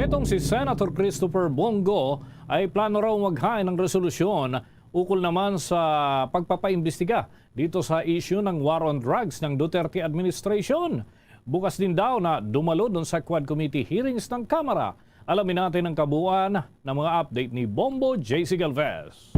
Etong si Senator Christopher Bongo ay plano raw maghain ng resolusyon ukol naman sa pagpapaimbestiga dito sa issue ng war on drugs ng Duterte administration. Bukas din daw na dumalo doon sa Quad Committee hearings ng Kamara. Alamin natin ang kabuuan ng mga update ni Bombo J.C. Galvez.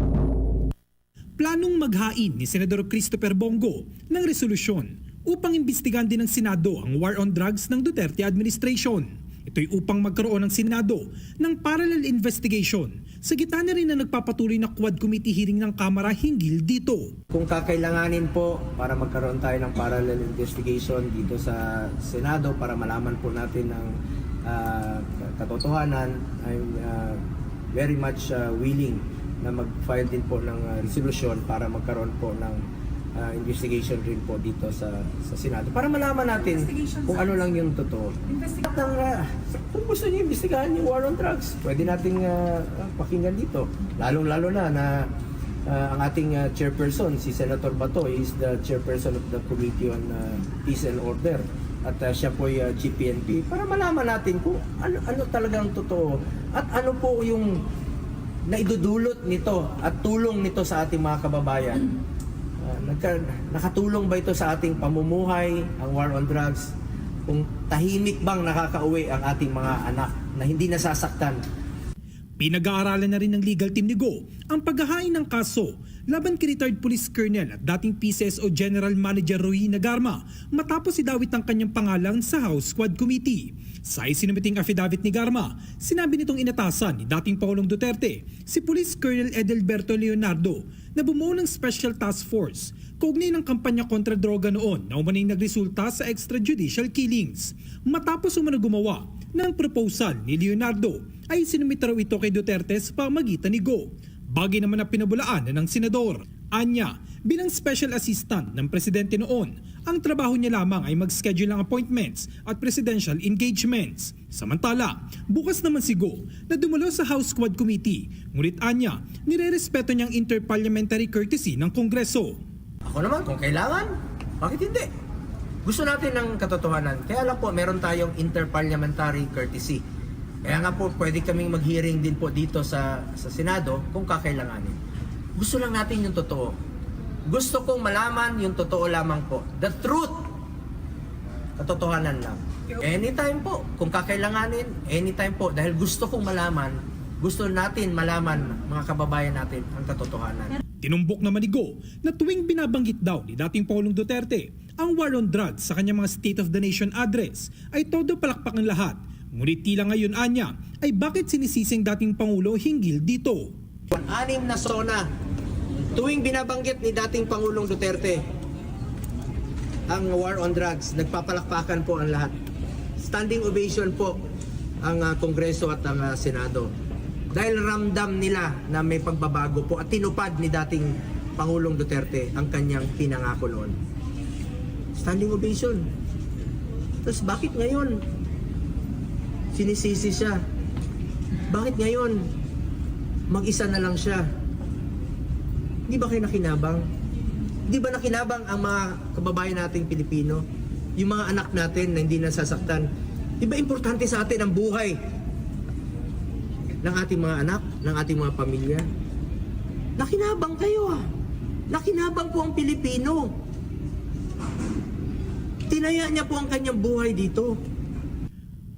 Planong maghain ni Senador Christopher Bongo ng resolusyon upang imbestigahan din ng Senado ang war on drugs ng Duterte administration. Ito'y upang magkaroon ng Senado ng parallel investigation sa gitna na rin na nagpapatuloy na Quad Committee hearing ng Kamara hinggil dito. Kung kakailanganin po para magkaroon tayo ng parallel investigation dito sa Senado para malaman po natin ang katotohanan, I'm very much willing na mag-file din po ng resolution para magkaroon po ng investigation rin po dito sa Senado para malaman natin kung ano lang yung totoo. Kung gusto niyo imbestigahan yung war on drugs, pwede nating pakinggan dito. Lalong-lalo na ang ating chairperson, si Senator Bato, is the chairperson of the Committee on Peace and Order. At siya po ay GPNP para malaman natin kung ano talagang totoo at ano po yung naidudulot nito at tulong nito sa ating mga kababayan. Nakatulong ba ito sa ating pamumuhay, ang war on drugs? Kung tahimik bang nakakauwi ang ating mga anak na hindi nasasaktan? Pinag-aaralan na rin ng legal team ni Go ang paghahain ng kaso laban kay retired police colonel at dating PCSO General Manager Roy Nagarma matapos idawit ang kanyang pangalan sa House Quad Committee. Sa isinumiting affidavit ni Garma, sinabi nitong inatasan ni dating Pangulong Duterte si Police Colonel Edelberto Leonardo na bumuo ng Special Task Force kaugnay ng kampanya kontra droga noon na umanay nagresulta sa extrajudicial killings. Matapos umano gumawa ng proposal ni Leonardo ay sinumit raw ito kay Duterte sa pamagitan ni Go. Bagay naman na pinabulaan ng senador. Anya, bilang special assistant ng presidente noon, ang trabaho niya lamang ay mag-schedule ng appointments at presidential engagements. Samantala, bukas naman si Go na dumalo sa House Quad Committee. Ngunit anya, nirerespeto niyang interparliamentary courtesy ng Kongreso. Ako naman, kung kailangan, bakit hindi? Gusto natin ng katotohanan. Kaya lang po, meron tayong interparliamentary courtesy. Kaya nga po, pwede kaming mag-hearing din po dito sa Senado kung kakailanganin. Gusto lang natin yung totoo. Gusto kong malaman yung totoo lamang po. The truth. Katotohanan lang. Anytime po, kung kakailanganin, anytime po. Dahil gusto kong malaman, gusto natin malaman, mga kababayan natin, ang katotohanan. Tinumbok naman ni Go na tuwing binabanggit daw ni dating Pangulong Duterte ang war on drugs sa kanyang mga State of the Nation address ay todo palakpak ng lahat. Ngunit tila ngayon anya ay bakit sinisising dating Pangulo hinggil dito. 6 na SONA tuwing binabanggit ni dating Pangulong Duterte ang war on drugs, nagpapalakpakan po ang lahat. Standing ovation po ang Kongreso at ang Senado. Dahil ramdam nila na may pagbabago po at tinupad ni dating Pangulong Duterte ang kanyang pinangako noon. Standing ovation. Tapos bakit ngayon sinisisi siya? Bakit ngayon mag-isa na lang siya? Di ba kayo nakinabang? Di ba nakinabang ang mga kababayan nating Pilipino? Yung mga anak natin na hindi nasasaktan? Di ba importante sa atin ang buhay ng ating mga anak, ng ating mga pamilya? Nakinabang kayo ah. Nakinabang po ang Pilipino. Tinaya niya po ang kanyang buhay dito.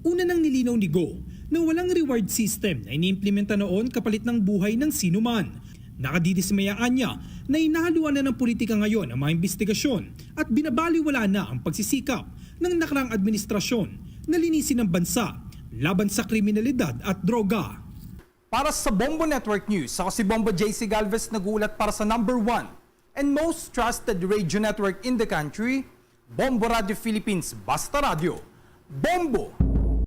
Una nang nilinaw ni Go na walang reward system na iniimplementa noon kapalit ng buhay ng sinuman. Nakadidismayaan niya na inahaluan na ng politika ngayon ang mga investigasyon at binabaliwala na ang pagsisikap ng nakarang administrasyon na linisin ng bansa laban sa kriminalidad at droga. Para sa Bombo Network News, ako si Bombo J.C. Galvez nagulat para sa #1 and most trusted radio network in the country, Bombo Radio Philippines, Basta Radio. Bombo!